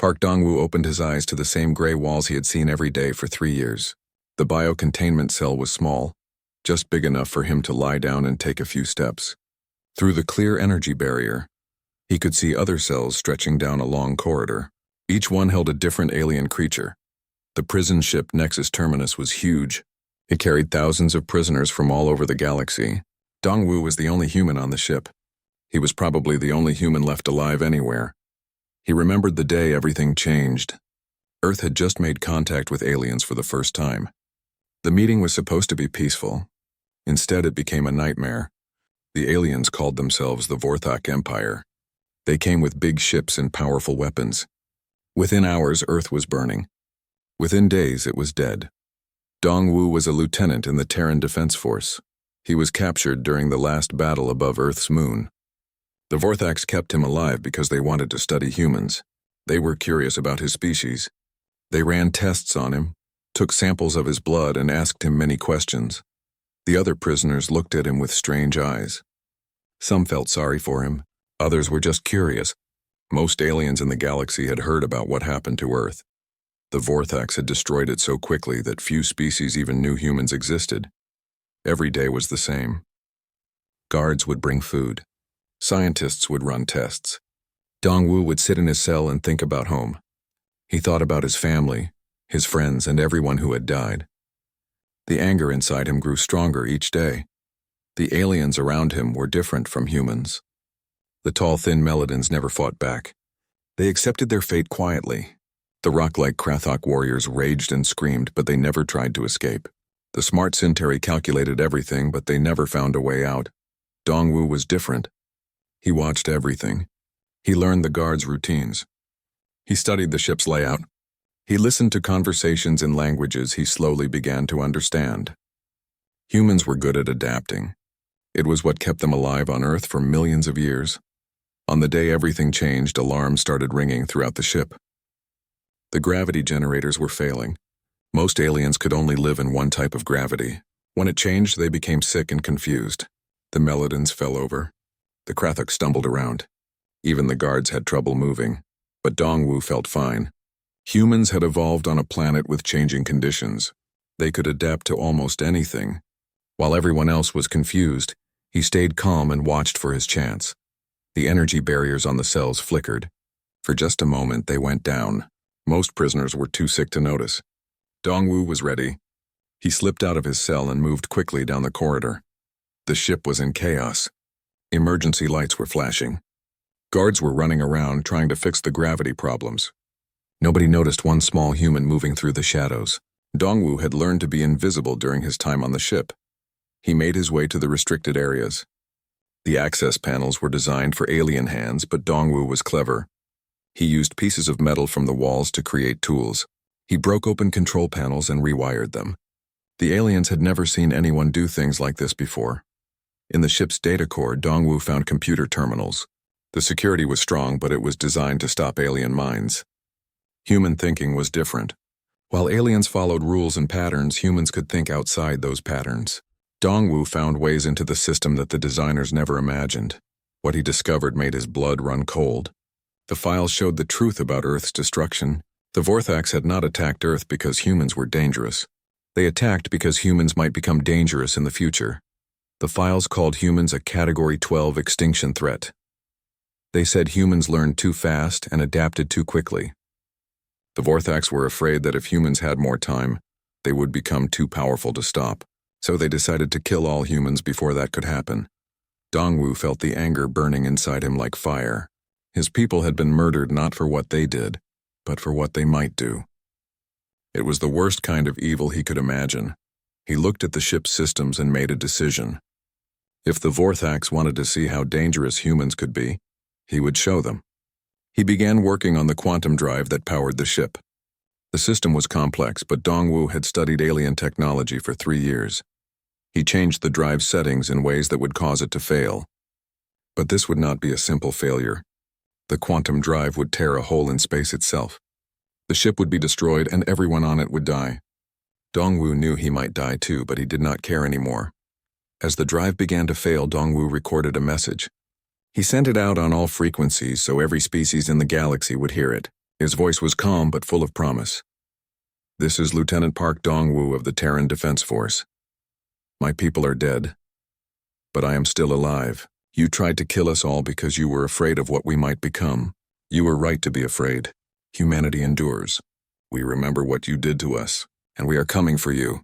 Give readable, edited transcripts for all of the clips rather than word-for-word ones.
Park Dong-woo opened his eyes to the same gray walls he had seen every day for 3 years. The biocontainment cell was small, just big enough for him to lie down and take a few steps. Through the clear energy barrier, he could see other cells stretching down a long corridor. Each one held a different alien creature. The prison ship Nexus Terminus was huge. It carried thousands of prisoners from all over the galaxy. Dong-woo was the only human on the ship. He was probably the only human left alive anywhere. He remembered the day everything changed. Earth had just made contact with aliens for the first time. The meeting was supposed to be peaceful. Instead, it became a nightmare. The aliens called themselves the Vorthok Empire. They came with big ships and powerful weapons. Within hours, Earth was burning. Within days, it was dead. Dong-woo was a lieutenant in the Terran Defense Force. He was captured during the last battle above Earth's moon. The Vorthoks kept him alive because they wanted to study humans. They were curious about his species. They ran tests on him, took samples of his blood, and asked him many questions. The other prisoners looked at him with strange eyes. Some felt sorry for him. Others were just curious. Most aliens in the galaxy had heard about what happened to Earth. The Vorthoks had destroyed it so quickly that few species even knew humans existed. Every day was the same. Guards would bring food. Scientists would run tests. Dong-woo would sit in his cell and think about home. He thought about his family, his friends, and everyone who had died. The anger inside him grew stronger each day. The aliens around him were different from humans. The tall, thin Meladins never fought back. They accepted their fate quietly. The rock-like Krathok warriors raged and screamed, but they never tried to escape. The smart Centauri calculated everything, but they never found a way out. Dong-woo was different. He watched everything. He learned the guards' routines. He studied the ship's layout. He listened to conversations in languages he slowly began to understand. Humans were good at adapting. It was what kept them alive on Earth for millions of years. On the day everything changed, alarms started ringing throughout the ship. The gravity generators were failing. Most aliens could only live in one type of gravity. When it changed, they became sick and confused. The Meladins fell over. The Krathok stumbled around. Even the guards had trouble moving. But Dong-woo felt fine. Humans had evolved on a planet with changing conditions. They could adapt to almost anything. While everyone else was confused, he stayed calm and watched for his chance. The energy barriers on the cells flickered. For just a moment, they went down. Most prisoners were too sick to notice. Dong-woo was ready. He slipped out of his cell and moved quickly down the corridor. The ship was in chaos. Emergency lights were flashing. Guards were running around trying to fix the gravity problems. Nobody noticed one small human moving through the shadows. Dong-woo had learned to be invisible during his time on the ship. He made his way to the restricted areas. The access panels were designed for alien hands, but Dong-woo was clever. He used pieces of metal from the walls to create tools. He broke open control panels and rewired them. The aliens had never seen anyone do things like this before. In the ship's data core, Dong-woo found computer terminals. The security was strong, but it was designed to stop alien minds. Human thinking was different. While aliens followed rules and patterns, humans could think outside those patterns. Dong-woo found ways into the system that the designers never imagined. What he discovered made his blood run cold. The files showed the truth about Earth's destruction. The Vorthoks had not attacked Earth because humans were dangerous. They attacked because humans might become dangerous in the future. The files called humans a Category 12 extinction threat. They said humans learned too fast and adapted too quickly. The Vorthoks were afraid that if humans had more time, they would become too powerful to stop, so they decided to kill all humans before that could happen. Dong-woo felt the anger burning inside him like fire. His people had been murdered not for what they did, but for what they might do. It was the worst kind of evil he could imagine. He looked at the ship's systems and made a decision. If the Vorthoks wanted to see how dangerous humans could be, he would show them. He began working on the quantum drive that powered the ship. The system was complex, but Dong-woo had studied alien technology for 3 years. He changed the drive's settings in ways that would cause it to fail. But this would not be a simple failure. The quantum drive would tear a hole in space itself. The ship would be destroyed and everyone on it would die. Dong-woo knew he might die too, but he did not care anymore. As the drive began to fail, Dong-woo recorded a message. He sent it out on all frequencies so every species in the galaxy would hear it. His voice was calm but full of promise. "This is Lieutenant Park Dong-woo of the Terran Defense Force. My people are dead, but I am still alive. You tried to kill us all because you were afraid of what we might become. You were right to be afraid. Humanity endures. We remember what you did to us, and we are coming for you."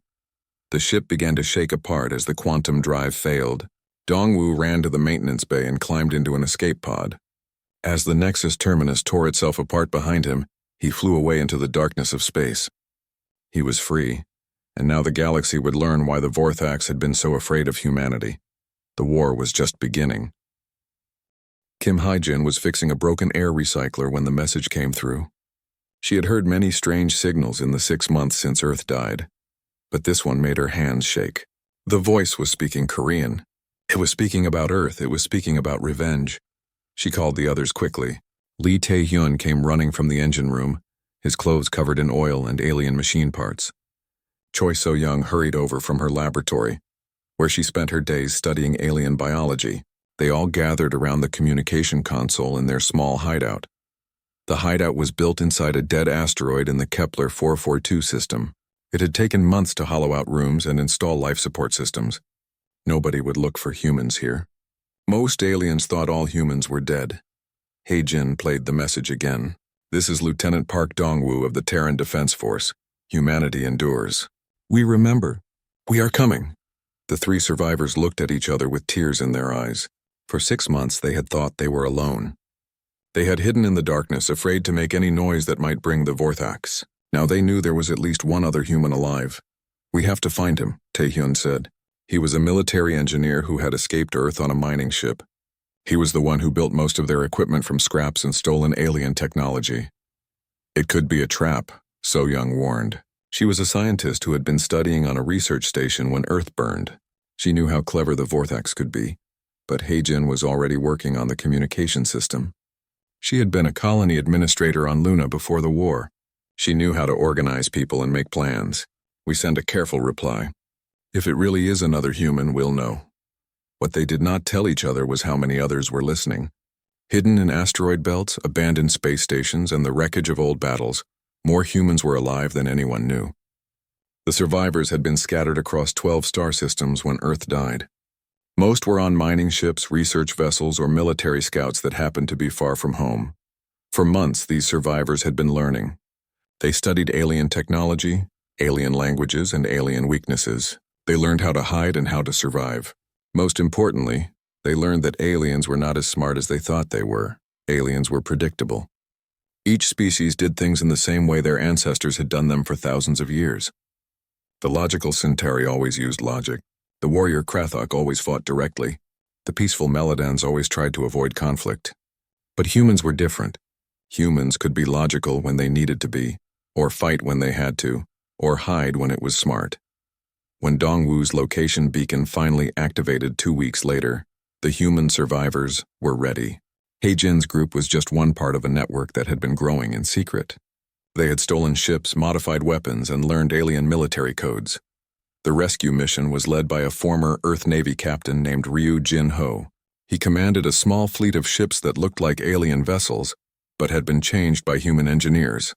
The ship began to shake apart as the quantum drive failed. Dong-woo ran to the maintenance bay and climbed into an escape pod. As the Nexus terminus tore itself apart behind him, he flew away into the darkness of space. He was free, and now the galaxy would learn why the Vorthax had been so afraid of humanity. The war was just beginning. Kim Haijin was fixing a broken air recycler when the message came through. She had heard many strange signals in the 6 months since Earth died, but this one made her hands shake. The voice was speaking Korean. It was speaking about Earth. It was speaking about revenge. She called the others quickly. Lee Tae-hyun came running from the engine room, his clothes covered in oil and alien machine parts. Choi So-young hurried over from her laboratory, where she spent her days studying alien biology. They all gathered around the communication console in their small hideout. The hideout was built inside a dead asteroid in the Kepler 442 system. It had taken months to hollow out rooms and install life support systems. Nobody would look for humans here. Most aliens thought all humans were dead. Hae-jin played the message again. "This is Lieutenant Park Dong-woo of the Terran Defense Force. Humanity endures. We remember. We are coming." The 3 survivors looked at each other with tears in their eyes. For 6 months they had thought they were alone. They had hidden in the darkness, afraid to make any noise that might bring the Vorthax. Now they knew there was at least one other human alive. "We have to find him," Tae-hyun said. He was a military engineer who had escaped Earth on a mining ship. He was the one who built most of their equipment from scraps and stolen alien technology. It could be a trap, So-young warned. She was a scientist who had been studying on a research station when Earth burned. She knew how clever the Vorthax could be, but Hae-jin was already working on the communication system. She had been a colony administrator on Luna before the war. She knew how to organize people and make plans. "We send a careful reply. If it really is another human, we'll know." What they did not tell each other was how many others were listening. Hidden in asteroid belts, abandoned space stations, and the wreckage of old battles, more humans were alive than anyone knew. The survivors had been scattered across 12 star systems when Earth died. Most were on mining ships, research vessels, or military scouts that happened to be far from home. For months, these survivors had been learning. They studied alien technology, alien languages, and alien weaknesses. They learned how to hide and how to survive. Most importantly, they learned that aliens were not as smart as they thought they were. Aliens were predictable. Each species did things in the same way their ancestors had done them for thousands of years. The logical Centauri always used logic. The warrior Krathok always fought directly. The peaceful Meladans always tried to avoid conflict. But humans were different. Humans could be logical when they needed to be, or fight when they had to, or hide when it was smart. When Dong-woo's location beacon finally activated 2 weeks later, the human survivors were ready. Hae-jin's group was just one part of a network that had been growing in secret. They had stolen ships, modified weapons, and learned alien military codes. The rescue mission was led by a former Earth Navy captain named Ryu Jin-ho. He commanded a small fleet of ships that looked like alien vessels, but had been changed by human engineers.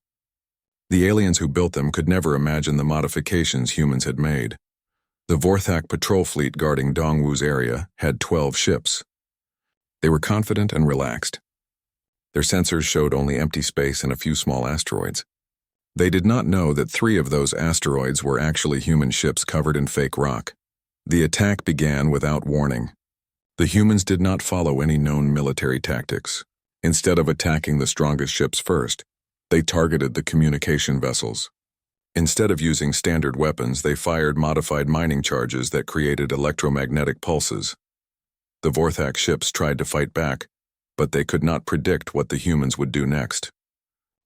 The aliens who built them could never imagine the modifications humans had made. The Vorthak patrol fleet guarding Dong-woo's area had 12 ships. They were confident and relaxed. Their sensors showed only empty space and a few small asteroids. They did not know that 3 of those asteroids were actually human ships covered in fake rock. The attack began without warning. The humans did not follow any known military tactics. Instead of attacking the strongest ships first, they targeted the communication vessels. Instead of using standard weapons, they fired modified mining charges that created electromagnetic pulses. The Vorthak ships tried to fight back, but they could not predict what the humans would do next.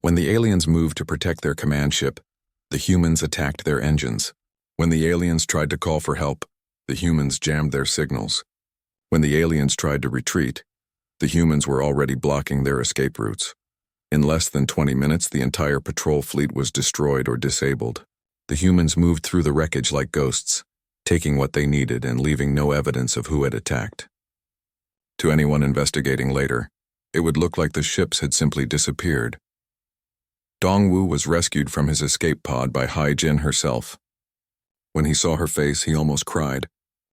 When the aliens moved to protect their command ship, the humans attacked their engines. When the aliens tried to call for help, the humans jammed their signals. When the aliens tried to retreat, the humans were already blocking their escape routes. In less than 20 minutes, the entire patrol fleet was destroyed or disabled. The humans moved through the wreckage like ghosts, taking what they needed and leaving no evidence of who had attacked. To anyone investigating later, it would look like the ships had simply disappeared. Dongwu was rescued from his escape pod by Hai-Jin herself. When he saw her face, he almost cried.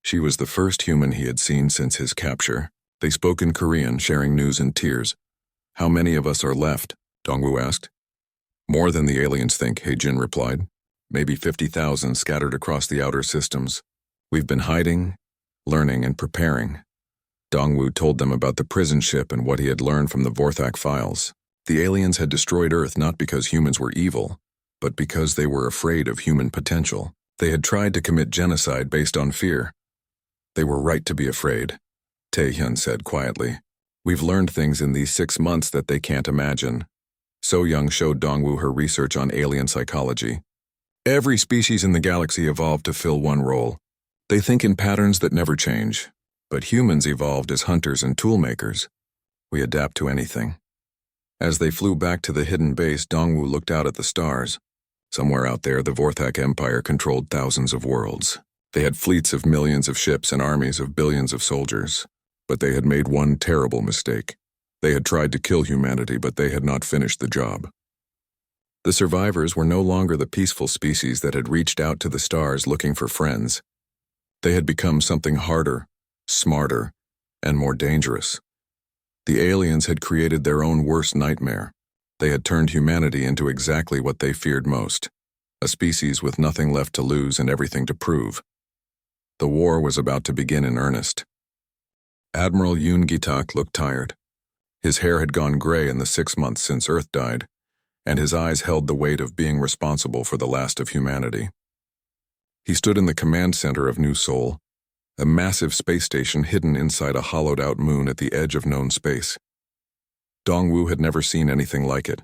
She was the first human he had seen since his capture. They spoke in Korean, sharing news in tears. "How many of us are left?" Dongwu asked. "More than the aliens think," Hai-Jin replied. "Maybe 50,000 scattered across the outer systems. We've been hiding, learning, and preparing." Dongwu told them about the prison ship and what he had learned from the Vorthak files. The aliens had destroyed Earth not because humans were evil, but because they were afraid of human potential. They had tried to commit genocide based on fear. They were right to be afraid, Taehyun said quietly. "We've learned things in these 6 months that they can't imagine." So-young showed Dongwu her research on alien psychology. Every species in the galaxy evolved to fill one role. They think in patterns that never change. But humans evolved as hunters and toolmakers. We adapt to anything. As they flew back to the hidden base, Dongwu looked out at the stars. Somewhere out there, the Vorthak Empire controlled thousands of worlds. They had fleets of millions of ships and armies of billions of soldiers. But they had made one terrible mistake. They had tried to kill humanity, but they had not finished the job. The survivors were no longer the peaceful species that had reached out to the stars looking for friends. They had become something harder, smarter, and more dangerous. The aliens had created their own worst nightmare. They had turned humanity into exactly what they feared most, a species with nothing left to lose and everything to prove. The war was about to begin in earnest. Admiral Yoon Gi-tak looked tired. His hair had gone gray in the 6 months since Earth died, and his eyes held the weight of being responsible for the last of humanity. He stood in the command center of New Seoul, a massive space station hidden inside a hollowed-out moon at the edge of known space. Dongwu had never seen anything like it.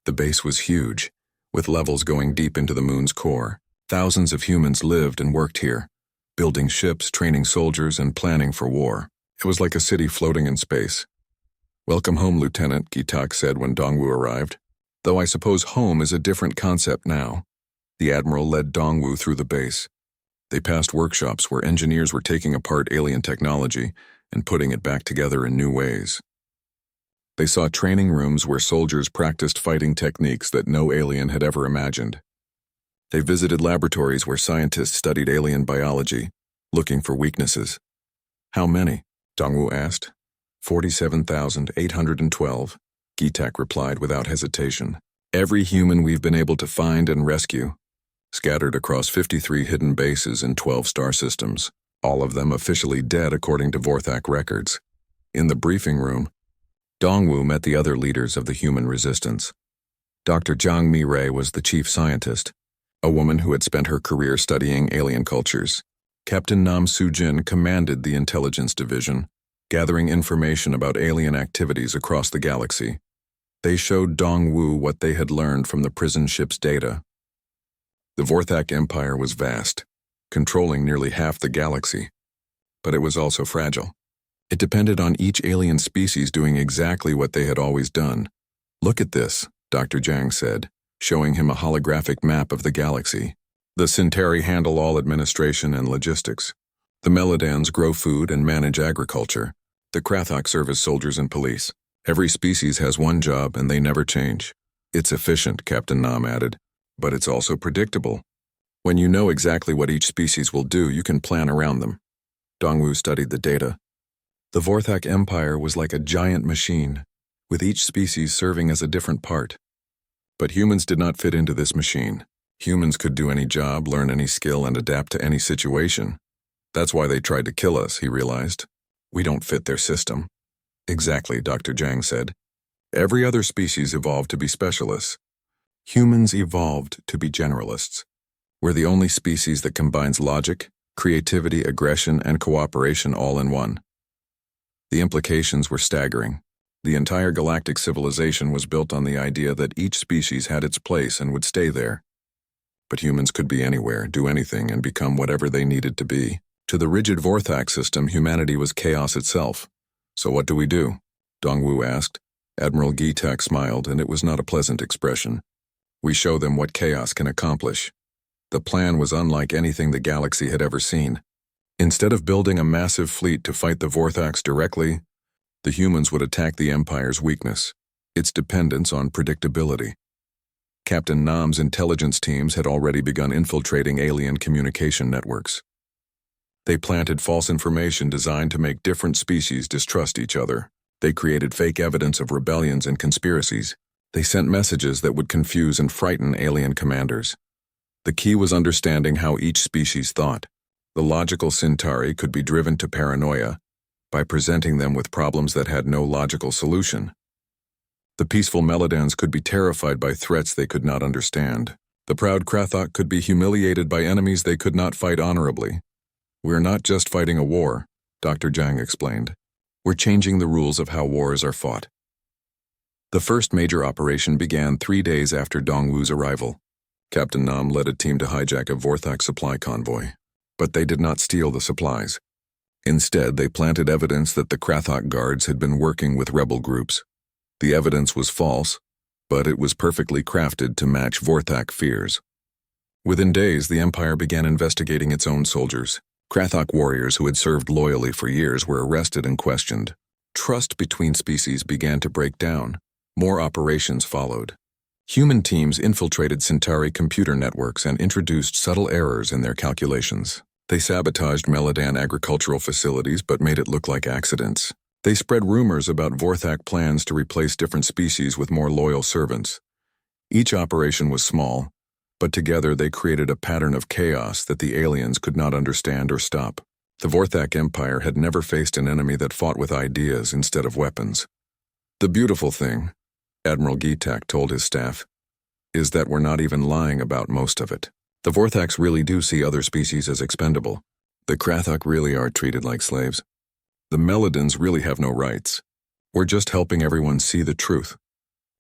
The base was huge, with levels going deep into the moon's core. Thousands of humans lived and worked here, building ships, training soldiers, and planning for war. It was like a city floating in space. "Welcome home, Lieutenant," Gi-tak said when Dongwu arrived. "Though I suppose home is a different concept now." The Admiral led Dongwu through the base. They passed workshops where engineers were taking apart alien technology and putting it back together in new ways. They saw training rooms where soldiers practiced fighting techniques that no alien had ever imagined. They visited laboratories where scientists studied alien biology, looking for weaknesses. "How many?" Dongwu asked. 47,812, Gi-tak replied without hesitation. "Every human we've been able to find and rescue, scattered across 53 hidden bases in 12 star systems, all of them officially dead according to Vorthak records." In the briefing room, Dongwu met the other leaders of the human resistance. Dr. Zhang Mi-rei was the chief scientist, a woman who had spent her career studying alien cultures. Captain Nam Soo-jin commanded the intelligence division, gathering information about alien activities across the galaxy. They showed Dongwu what they had learned from the prison ship's data. The Vorthak Empire was vast, controlling nearly half the galaxy, but it was also fragile. It depended on each alien species doing exactly what they had always done. "Look at this," Dr. Zhang said, showing him a holographic map of the galaxy. "The Centauri handle all administration and logistics. The Melodans grow food and manage agriculture. The Krathok serve as soldiers and police. Every species has one job and they never change. It's efficient," Captain Nam added, "but it's also predictable. When you know exactly what each species will do, you can plan around them." Dongwu studied the data. The Vorthak Empire was like a giant machine, with each species serving as a different part. But humans did not fit into this machine. Humans could do any job, learn any skill, and adapt to any situation. That's why they tried to kill us, he realized. We don't fit their system. Exactly, Dr. Zhang said. Every other species evolved to be specialists. Humans evolved to be generalists. We're the only species that combines logic, creativity, aggression, and cooperation all in one. The implications were staggering. The entire galactic civilization was built on the idea that each species had its place and would stay there. But humans could be anywhere, do anything, and become whatever they needed to be. To the rigid Vorthak system, humanity was chaos itself. "So what do we do?" Dongwu asked. Admiral Gi-tak smiled, and it was not a pleasant expression. "We show them what chaos can accomplish." The plan was unlike anything the galaxy had ever seen. Instead of building a massive fleet to fight the Vorthaks directly, the humans would attack the Empire's weakness, its dependence on predictability. Captain Nam's intelligence teams had already begun infiltrating alien communication networks. They planted false information designed to make different species distrust each other. They created fake evidence of rebellions and conspiracies. They sent messages that would confuse and frighten alien commanders. The key was understanding how each species thought. The logical Centauri could be driven to paranoia by presenting them with problems that had no logical solution. The peaceful Meladans could be terrified by threats they could not understand. The proud Krathok could be humiliated by enemies they could not fight honorably. "We're not just fighting a war," Dr. Zhang explained. "We're changing the rules of how wars are fought." The first major operation began 3 days after Dongwu's arrival. Captain Nam led a team to hijack a Vorthak supply convoy. But they did not steal the supplies. Instead, they planted evidence that the Krathok guards had been working with rebel groups. The evidence was false, but it was perfectly crafted to match Vorthak fears. Within days, the Empire began investigating its own soldiers. Krathok warriors who had served loyally for years were arrested and questioned. Trust between species began to break down. More operations followed. Human teams infiltrated Centauri computer networks and introduced subtle errors in their calculations. They sabotaged Meladan agricultural facilities but made it look like accidents. They spread rumors about Vorthak plans to replace different species with more loyal servants. Each operation was small, but together they created a pattern of chaos that the aliens could not understand or stop. The Vorthak Empire had never faced an enemy that fought with ideas instead of weapons. "The beautiful thing," Admiral Gitak told his staff, "is that we're not even lying about most of it. The Vorthaks really do see other species as expendable. The Krathok really are treated like slaves. The Meladans really have no rights. We're just helping everyone see the truth."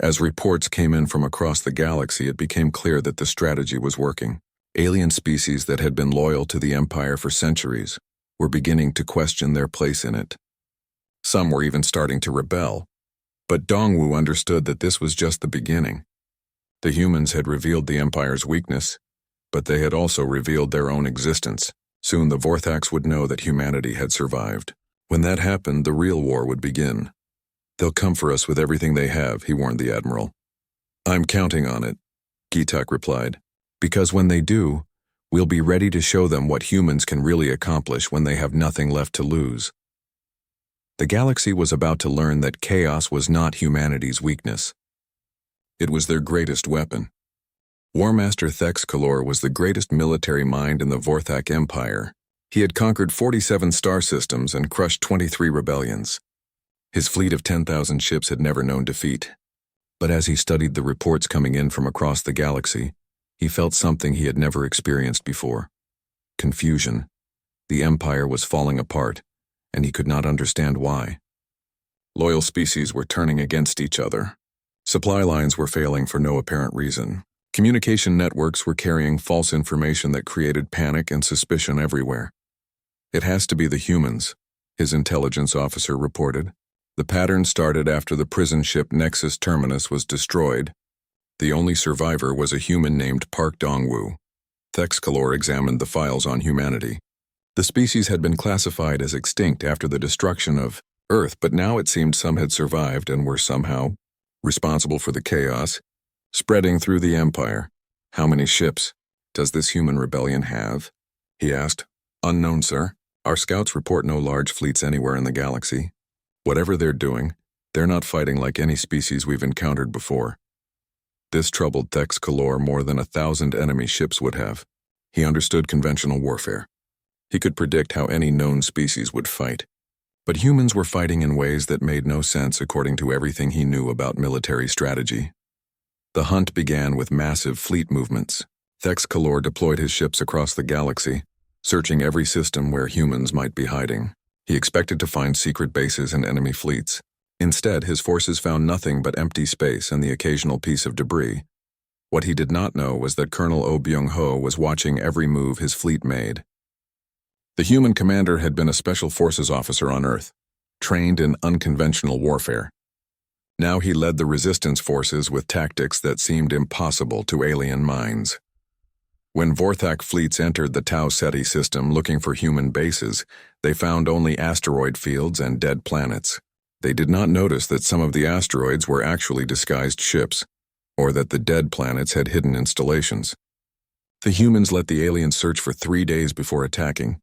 As reports came in from across the galaxy, it became clear that the strategy was working. Alien species that had been loyal to the Empire for centuries were beginning to question their place in it. Some were even starting to rebel. But Dongwu understood that this was just the beginning. The humans had revealed the Empire's weakness, but they had also revealed their own existence. Soon the Vorthaks would know that humanity had survived. When that happened, the real war would begin. "They'll come for us with everything they have," he warned the Admiral. "I'm counting on it," Gitak replied, "because when they do, we'll be ready to show them what humans can really accomplish when they have nothing left to lose." The galaxy was about to learn that chaos was not humanity's weakness. It was their greatest weapon. War Master Thex Kalor was the greatest military mind in the Vorthak Empire. He had conquered 47 star systems and crushed 23 rebellions. His fleet of 10,000 ships had never known defeat. But as he studied the reports coming in from across the galaxy, he felt something he had never experienced before. Confusion. The Empire was falling apart, and he could not understand why. Loyal species were turning against each other. Supply lines were failing for no apparent reason. Communication networks were carrying false information that created panic and suspicion everywhere. "It has to be the humans," his intelligence officer reported. The pattern started after the prison ship Nexus Terminus was destroyed. The only survivor was a human named Park Dongwu. Thex Kalor examined the files on humanity. The species had been classified as extinct after the destruction of Earth, but now it seemed some had survived and were somehow responsible for the chaos spreading through the Empire. "How many ships does this human rebellion have?" he asked. "Unknown, sir. Our scouts report no large fleets anywhere in the galaxy. Whatever they're doing, they're not fighting like any species we've encountered before." This troubled Thex Kalor more than 1,000 enemy ships would have. He understood conventional warfare. He could predict how any known species would fight. But humans were fighting in ways that made no sense according to everything he knew about military strategy. The hunt began with massive fleet movements. Thex Kalor deployed his ships across the galaxy, searching every system where humans might be hiding. He expected to find secret bases and enemy fleets. Instead, his forces found nothing but empty space and the occasional piece of debris. What he did not know was that Colonel Oh Byung-ho was watching every move his fleet made. The human commander had been a special forces officer on Earth, trained in unconventional warfare. Now he led the resistance forces with tactics that seemed impossible to alien minds. When Vorthak fleets entered the Tau Ceti system looking for human bases, they found only asteroid fields and dead planets. They did not notice that some of the asteroids were actually disguised ships. or that the dead planets had hidden installations. The humans let the aliens search for 3 days before attacking.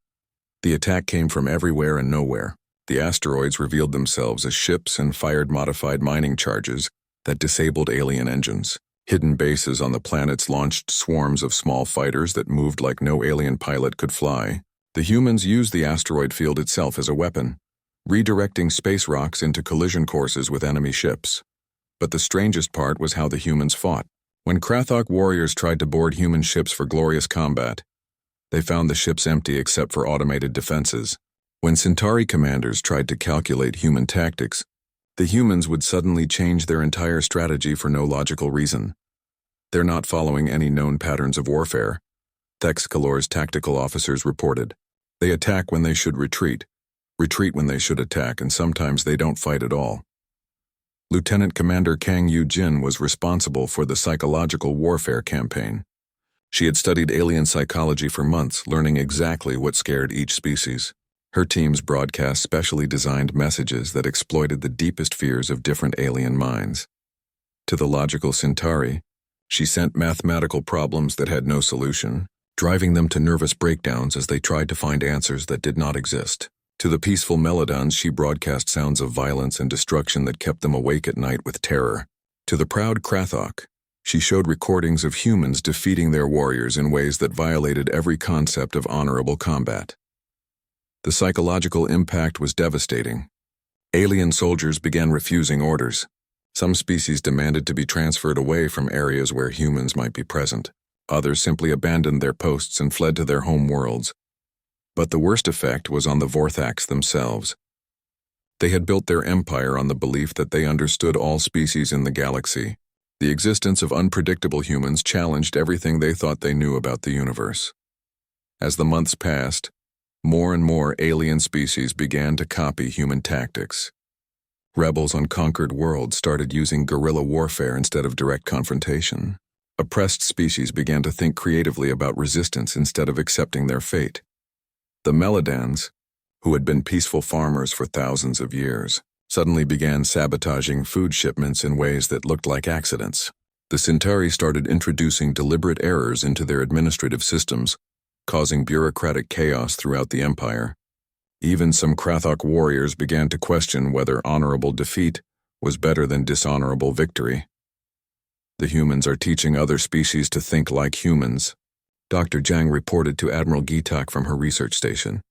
The attack came from everywhere and nowhere. The asteroids revealed themselves as ships and fired modified mining charges that disabled alien engines. Hidden bases on the planets launched swarms of small fighters that moved like no alien pilot could fly. The humans used the asteroid field itself as a weapon, redirecting space rocks into collision courses with enemy ships. But the strangest part was how the humans fought. When Krathok warriors tried to board human ships for glorious combat, they found the ships empty except for automated defenses. When Centauri commanders tried to calculate human tactics, the humans would suddenly change their entire strategy for no logical reason. They're not following any known patterns of warfare, Thexcalor's tactical officers reported. They attack when they should retreat when they should attack, and sometimes they don't fight at all. Lieutenant Commander Kang Yu-jin was responsible for the psychological warfare campaign. She had studied alien psychology for months, learning exactly what scared each species. Her teams broadcast specially designed messages that exploited the deepest fears of different alien minds. To the logical Centauri, she sent mathematical problems that had no solution, driving them to nervous breakdowns as they tried to find answers that did not exist. To the peaceful Melodons, she broadcast sounds of violence and destruction that kept them awake at night with terror. To the proud Krathok, she showed recordings of humans defeating their warriors in ways that violated every concept of honorable combat. The psychological impact was devastating. Alien soldiers began refusing orders. Some species demanded to be transferred away from areas where humans might be present. Others simply abandoned their posts and fled to their home worlds. But the worst effect was on the Vorthax themselves. They had built their empire on the belief that they understood all species in the galaxy. The existence of unpredictable humans challenged everything they thought they knew about the universe. As the months passed, more and more alien species began to copy human tactics. Rebels on conquered worlds started using guerrilla warfare instead of direct confrontation. Oppressed species began to think creatively about resistance instead of accepting their fate. The Melodons, who had been peaceful farmers for thousands of years, suddenly began sabotaging food shipments in ways that looked like accidents. The Centauri started introducing deliberate errors into their administrative systems, causing bureaucratic chaos throughout the empire. Even some Krathok warriors began to question whether honorable defeat was better than dishonorable victory. The humans are teaching other species to think like humans, Dr. Zhang reported to Admiral Gitak from her research station.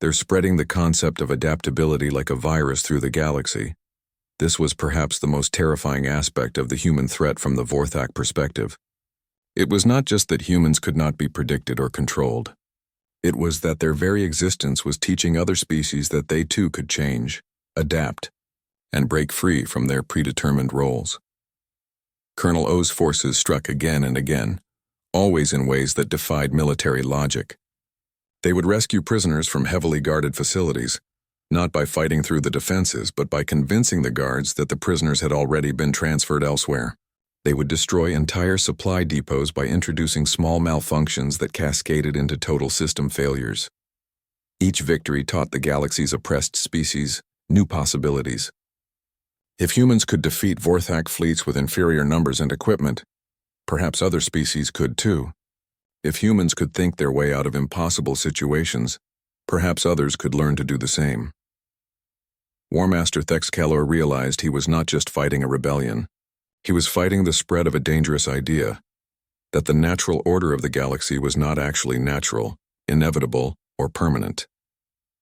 They're spreading the concept of adaptability like a virus through the galaxy. This was perhaps the most terrifying aspect of the human threat from the Vorthak perspective. It was not just that humans could not be predicted or controlled. It was that their very existence was teaching other species that they too could change, adapt, and break free from their predetermined roles. Colonel O's forces struck again and again, always in ways that defied military logic. They would rescue prisoners from heavily guarded facilities, not by fighting through the defenses, but by convincing the guards that the prisoners had already been transferred elsewhere. They would destroy entire supply depots by introducing small malfunctions that cascaded into total system failures. Each victory taught the galaxy's oppressed species new possibilities. If humans could defeat Vorthak fleets with inferior numbers and equipment, perhaps other species could too. If humans could think their way out of impossible situations, perhaps others could learn to do the same. War Master Thexcalor realized he was not just fighting a rebellion. He was fighting the spread of a dangerous idea, that the natural order of the galaxy was not actually natural, inevitable, or permanent.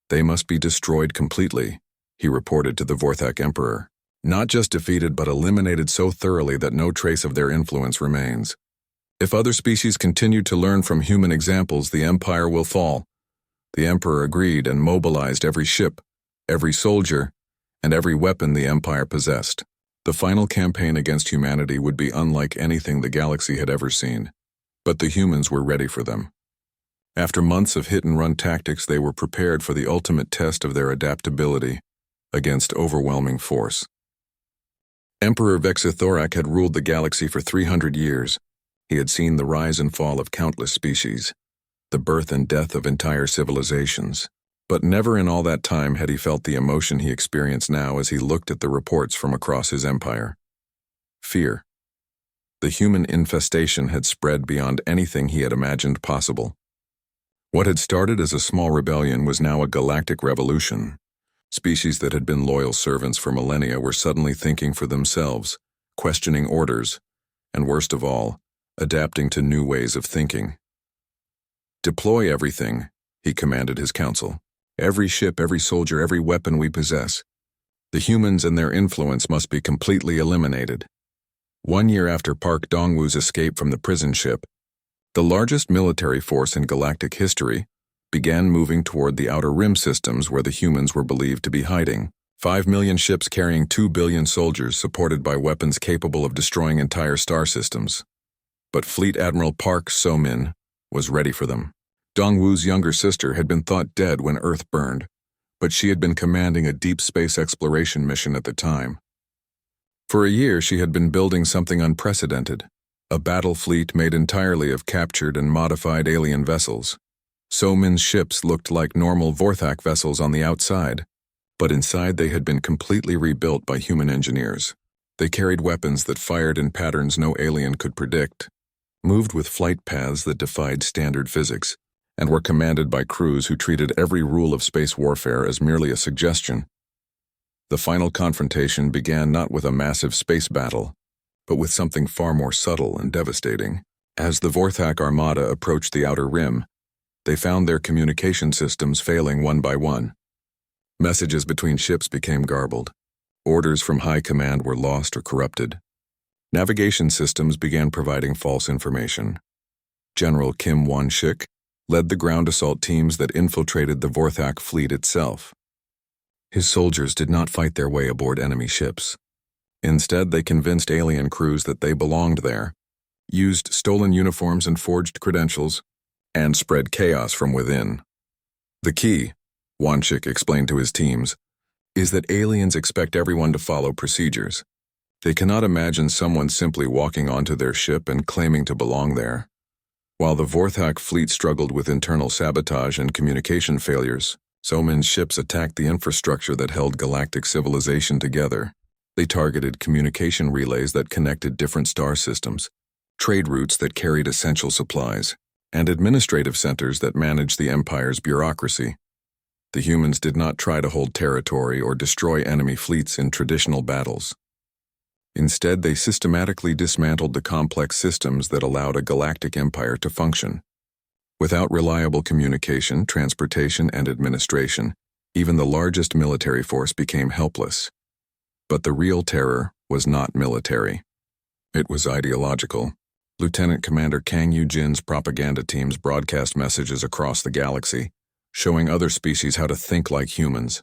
They must be destroyed completely, he reported to the Vorthak Emperor. Not just defeated but eliminated so thoroughly that no trace of their influence remains. If other species continue to learn from human examples, the empire will fall. The Emperor agreed and mobilized every ship, every soldier, and every weapon the empire possessed. The final campaign against humanity would be unlike anything the galaxy had ever seen. But the humans were ready for them. After months of hit-and-run tactics, they were prepared for the ultimate test of their adaptability against overwhelming force. Emperor Vexithorak had ruled the galaxy for 300 years. He had seen the rise and fall of countless species, the birth and death of entire civilizations. But never in all that time had he felt the emotion he experienced now as he looked at the reports from across his empire. Fear. The human infestation had spread beyond anything he had imagined possible. What had started as a small rebellion was now a galactic revolution. Species that had been loyal servants for millennia were suddenly thinking for themselves, questioning orders, and worst of all, adapting to new ways of thinking. "Deploy everything," he commanded his council. "Every ship, every soldier, every weapon we possess. The humans and their influence must be completely eliminated." 1 year after Park Dong-woo's escape from the prison ship, the largest military force in galactic history began moving toward the outer rim systems where the humans were believed to be hiding. 5 million ships carrying 2 billion soldiers supported by weapons capable of destroying entire star systems. But Fleet Admiral Park So-min was ready for them. Dong-woo's younger sister had been thought dead when Earth burned, but she had been commanding a deep space exploration mission at the time. For a year, she had been building something unprecedented, a battle fleet made entirely of captured and modified alien vessels. So-min's ships looked like normal Vorthak vessels on the outside, but inside they had been completely rebuilt by human engineers. They carried weapons that fired in patterns no alien could predict, moved with flight paths that defied standard physics, and were commanded by crews who treated every rule of space warfare as merely a suggestion. The final confrontation began not with a massive space battle, but with something far more subtle and devastating. As the Vorthak armada approached the outer rim, they found their communication systems failing one by one. Messages between ships became garbled. Orders from high command were lost or corrupted. Navigation systems began providing false information. General Kim Won-shik led the ground assault teams that infiltrated the Vorthak fleet itself. His soldiers did not fight their way aboard enemy ships. Instead, they convinced alien crews that they belonged there, used stolen uniforms and forged credentials, and spread chaos from within. "The key," Won-shik explained to his teams, "is that aliens expect everyone to follow procedures. They cannot imagine someone simply walking onto their ship and claiming to belong there." While the Vorthak fleet struggled with internal sabotage and communication failures, So-min's ships attacked the infrastructure that held galactic civilization together. They targeted communication relays that connected different star systems, trade routes that carried essential supplies, and administrative centers that managed the Empire's bureaucracy. The humans did not try to hold territory or destroy enemy fleets in traditional battles. Instead, they systematically dismantled the complex systems that allowed a galactic empire to function. Without reliable communication, transportation, and administration, even the largest military force became helpless. But the real terror was not military. It was ideological. Lieutenant Commander Kang Yu-jin's propaganda teams broadcast messages across the galaxy, showing other species how to think like humans.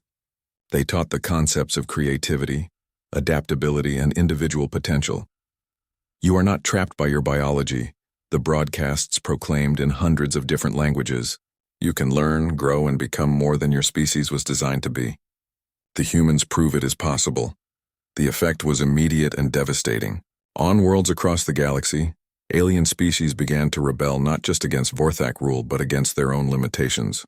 They taught the concepts of creativity, adaptability, and individual potential. "You are not trapped by your biology," the broadcasts proclaimed in hundreds of different languages. "You can learn, grow, and become more than your species was designed to be." The humans prove it is possible. The effect was immediate and devastating. On worlds across the galaxy, alien species began to rebel not just against Vorthak rule but against their own limitations.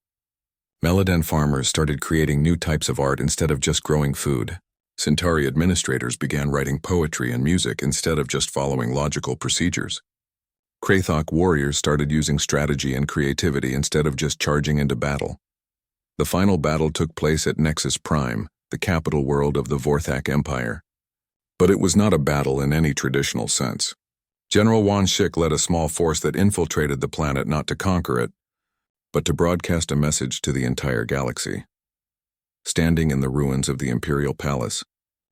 Meladen farmers started creating new types of art instead of just growing food. Centauri administrators began writing poetry and music instead of just following logical procedures. Krathok warriors started using strategy and creativity instead of just charging into battle. The final battle took place at Nexus Prime, the capital world of the Vorthak Empire. But it was not a battle in any traditional sense. General Won-shik led a small force that infiltrated the planet not to conquer it, but to broadcast a message to the entire galaxy. Standing in the ruins of the Imperial Palace,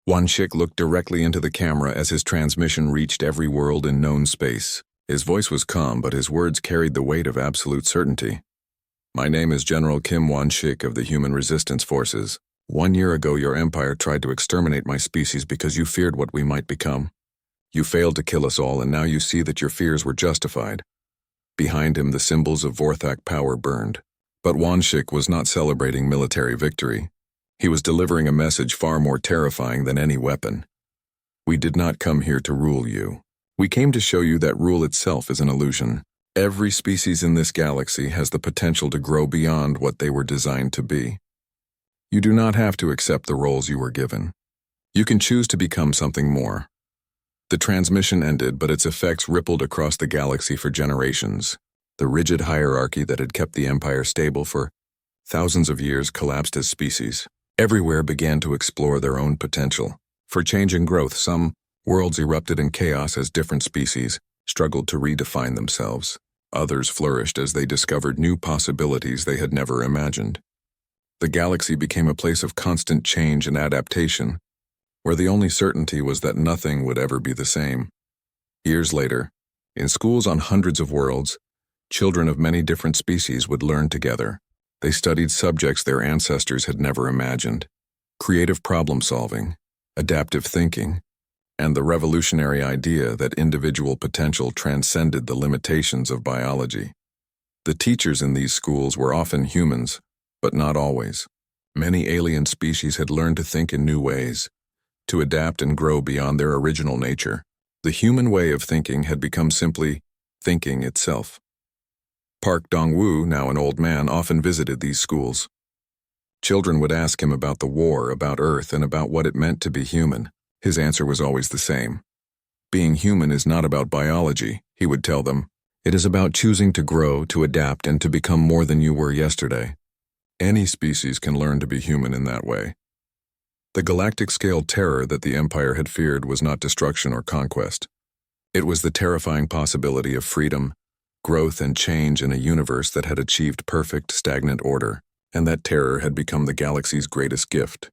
Won-shik looked directly into the camera as his transmission reached every world in known space. His voice was calm, but his words carried the weight of absolute certainty. "My name is General Kim Won-shik of the Human Resistance Forces. 1 year ago, your empire tried to exterminate my species because you feared what we might become. You failed to kill us all, and now you see that your fears were justified." Behind him, the symbols of Vorthak power burned. But Won-shik was not celebrating military victory. He was delivering a message far more terrifying than any weapon. "We did not come here to rule you. We came to show you that rule itself is an illusion. Every species in this galaxy has the potential to grow beyond what they were designed to be. You do not have to accept the roles you were given. You can choose to become something more. The transmission ended, but its effects rippled across the galaxy for generations. The rigid hierarchy that had kept the Empire stable for thousands of years collapsed as species. Everywhere began to explore their own potential. For change and growth, some worlds erupted in chaos as different species struggled to redefine themselves. Others flourished as they discovered new possibilities they had never imagined. The galaxy became a place of constant change and adaptation, where the only certainty was that nothing would ever be the same. Years later, in schools on hundreds of worlds, children of many different species would learn together. They studied subjects their ancestors had never imagined: creative problem-solving, adaptive thinking, and the revolutionary idea that individual potential transcended the limitations of biology. The teachers in these schools were often humans, but not always. Many alien species had learned to think in new ways, to adapt and grow beyond their original nature. The human way of thinking had become simply thinking itself. Park Dong-woo, now an old man, often visited these schools. Children would ask him about the war, about Earth, and about what it meant to be human. His answer was always the same. Being human is not about biology, he would tell them. It is about choosing to grow, to adapt, and to become more than you were yesterday. Any species can learn to be human in that way. The galactic-scale terror that the Empire had feared was not destruction or conquest. It was the terrifying possibility of freedom, growth, and change in a universe that had achieved perfect, stagnant order, and that terror had become the galaxy's greatest gift.